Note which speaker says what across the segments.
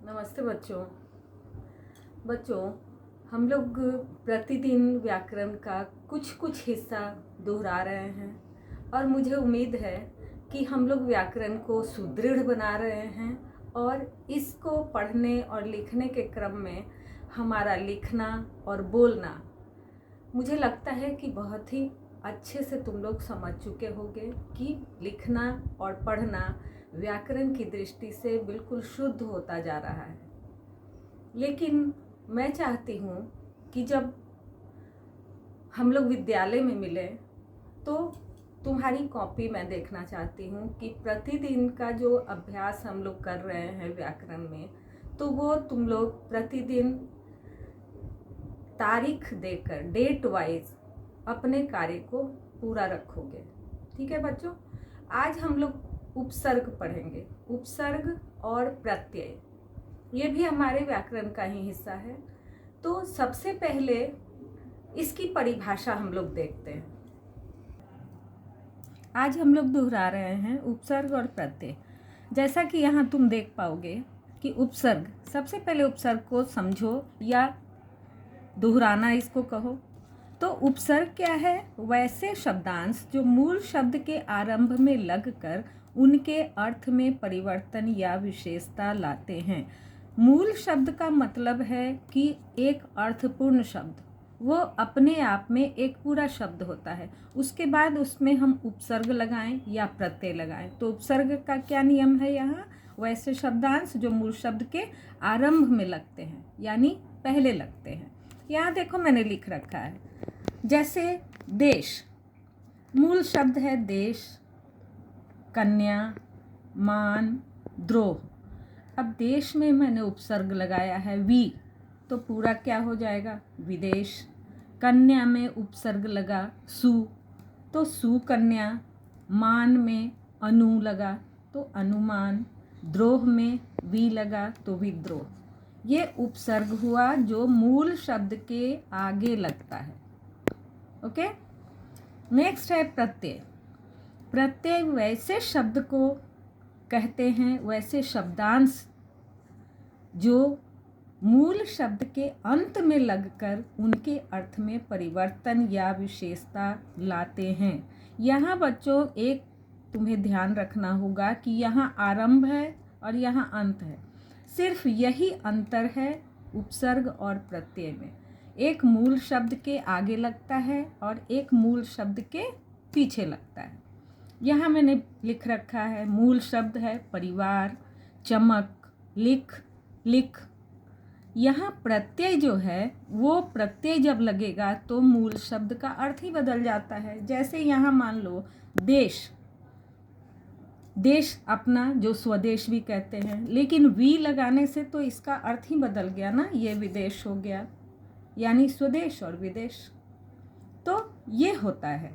Speaker 1: नमस्ते बच्चों हम लोग प्रतिदिन व्याकरण का कुछ हिस्सा दोहरा रहे हैं और मुझे उम्मीद है कि हम लोग व्याकरण को सुदृढ़ बना रहे हैं और इसको पढ़ने और लिखने के क्रम में हमारा लिखना और बोलना मुझे लगता है कि बहुत ही अच्छे से तुम लोग समझ चुके होगे कि लिखना और पढ़ना व्याकरण की दृष्टि से बिल्कुल शुद्ध होता जा रहा है। लेकिन मैं चाहती हूँ कि जब हम लोग विद्यालय में मिले तो तुम्हारी कॉपी मैं देखना चाहती हूँ कि प्रतिदिन का जो अभ्यास हम लोग कर रहे हैं व्याकरण में, तो वो तुम लोग प्रतिदिन तारीख देकर डेट वाइज अपने कार्य को पूरा रखोगे। ठीक है बच्चों, आज हम लोग उपसर्ग पढ़ेंगे। उपसर्ग और प्रत्यय ये भी हमारे व्याकरण का ही हिस्सा है। तो सबसे पहले इसकी परिभाषा हम लोग देखते हैं। आज हम लोग दोहरा रहे हैं उपसर्ग और प्रत्यय। जैसा कि यहाँ तुम देख पाओगे कि उपसर्ग, सबसे पहले उपसर्ग को समझो या दोहराना इसको कहो। तो उपसर्ग क्या है? वैसे शब्दांश जो मूल शब्द के आरंभ में लगकर उनके अर्थ में परिवर्तन या विशेषता लाते हैं। मूल शब्द का मतलब है कि एक अर्थपूर्ण शब्द, वो अपने आप में एक पूरा शब्द होता है। उसके बाद उसमें हम उपसर्ग लगाएं या प्रत्यय लगाएं। तो उपसर्ग का क्या नियम है यहाँ? वैसे शब्दांश जो मूल शब्द के आरंभ में लगते हैं, यानी पहले लगते हैं। यहाँ देखो मैंने लिख रखा है, जैसे देश, मूल शब्द है देश, कन्या, मान, द्रोह। अब देश में मैंने उपसर्ग लगाया है वी, तो पूरा क्या हो जाएगा? विदेश। कन्या में उपसर्ग लगा सु, तो सुकन्या। मान में अनु लगा तो अनुमान। द्रोह में वी लगा तो विद्रोह। ये उपसर्ग हुआ जो मूल शब्द के आगे लगता है। ओके, नेक्स्ट है प्रत्यय। प्रत्यय वैसे शब्द को कहते हैं, वैसे शब्दांश जो मूल शब्द के अंत में लगकर उनके अर्थ में परिवर्तन या विशेषता लाते हैं। यहाँ बच्चों एक तुम्हें ध्यान रखना होगा कि यहाँ आरंभ है और यहाँ अंत है। सिर्फ यही अंतर है उपसर्ग और प्रत्यय में। एक मूल शब्द के आगे लगता है और एक मूल शब्द के पीछे लगता है। यहाँ मैंने लिख रखा है, मूल शब्द है परिवार, चमक, लिख, लिख। यहाँ प्रत्यय जो है वो प्रत्यय जब लगेगा तो मूल शब्द का अर्थ ही बदल जाता है। जैसे यहाँ मान लो देश, देश अपना जो स्वदेश भी कहते हैं, लेकिन वी लगाने से तो इसका अर्थ ही बदल गया ना, ये विदेश हो गया, यानी स्वदेश और विदेश। तो ये होता है।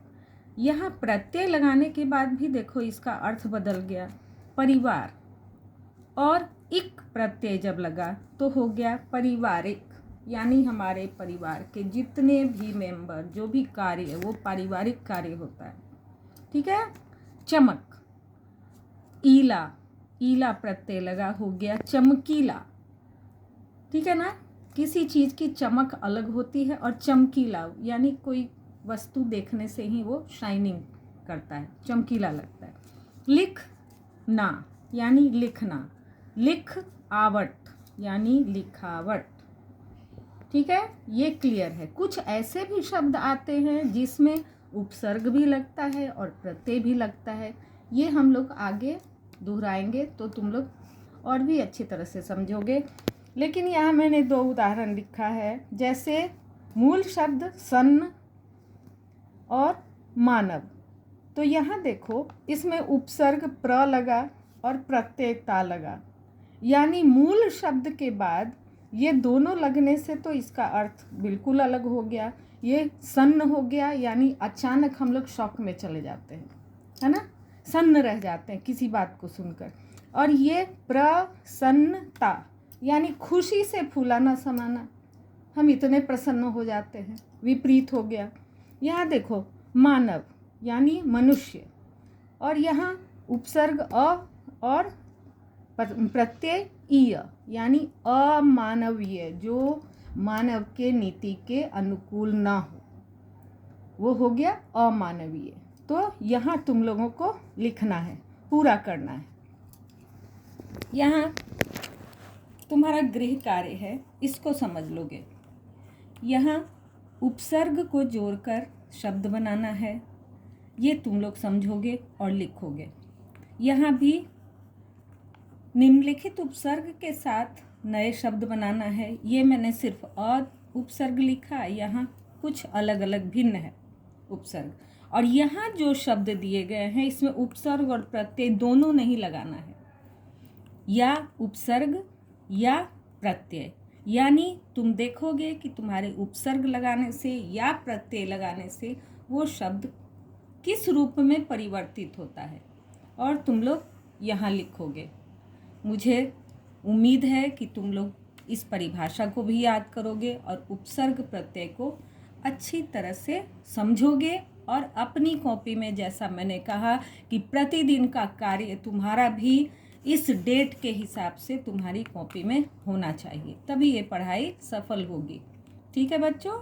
Speaker 1: यहाँ प्रत्यय लगाने के बाद भी देखो इसका अर्थ बदल गया। परिवार और इक प्रत्यय जब लगा तो हो गया पारिवारिक, यानी हमारे परिवार के जितने भी मेंबर, जो भी कार्य है वो पारिवारिक कार्य होता है। ठीक है। चमक, ईला, ईला प्रत्यय लगा, हो गया चमकीला। ठीक है ना, किसी चीज़ की चमक अलग होती है और चमकीला यानी कोई वस्तु देखने से ही वो शाइनिंग करता है, चमकीला लगता है। लिख ना यानी लिखना, लिख आवट यानी लिखावट। ठीक है, ये क्लियर है। कुछ ऐसे भी शब्द आते हैं जिसमें उपसर्ग भी लगता है और प्रत्यय भी लगता है। ये हम लोग आगे दोहराएंगे तो तुम लोग और भी अच्छी तरह से समझोगे। लेकिन यहाँ मैंने 2 उदाहरण लिखा है, जैसे मूल शब्द सन्न और मानव। तो यहाँ देखो इसमें उपसर्ग प्र लगा और प्रत्यय ता लगा, यानी मूल शब्द के बाद ये दोनों लगने से तो इसका अर्थ बिल्कुल अलग हो गया। ये सन्न हो गया, यानी अचानक हम लोग शौक में चले जाते हैं, है ना, सन्न रह जाते हैं किसी बात को सुनकर। और ये प्रसन्नता यानी खुशी से फूलाना समाना, हम इतने प्रसन्न हो जाते हैं, विपरीत हो गया। यहाँ देखो मानव यानी मनुष्य, और यहाँ उपसर्ग अ और प्रत्यय अमानवीय यानी अमानवीय, जो मानव के नीति के अनुकूल ना हो, वो हो गया अमानवीय। तो यहाँ तुम लोगों को लिखना है, पूरा करना है। यहाँ तुम्हारा गृह कार्य है, इसको समझ लोगे। यहाँ उपसर्ग को जोड़कर शब्द बनाना है, ये तुम लोग समझोगे और लिखोगे। यहाँ भी निम्नलिखित उपसर्ग के साथ नए शब्द बनाना है। ये मैंने सिर्फ अ उपसर्ग लिखा, यहाँ कुछ अलग अलग भिन्न है उपसर्ग। और यहाँ जो शब्द दिए गए हैं इसमें उपसर्ग और प्रत्यय दोनों नहीं लगाना है, या उपसर्ग या प्रत्यय। यानी तुम देखोगे कि तुम्हारे उपसर्ग लगाने से या प्रत्यय लगाने से वो शब्द किस रूप में परिवर्तित होता है, और तुम लोग यहाँ लिखोगे। मुझे उम्मीद है कि तुम लोग इस परिभाषा को भी याद करोगे और उपसर्ग प्रत्यय को अच्छी तरह से समझोगे, और अपनी कॉपी में, जैसा मैंने कहा कि प्रतिदिन का कार्य तुम्हारा भी इस डेट के हिसाब से तुम्हारी कॉपी में होना चाहिए, तभी ये पढ़ाई सफल होगी। ठीक है बच्चों।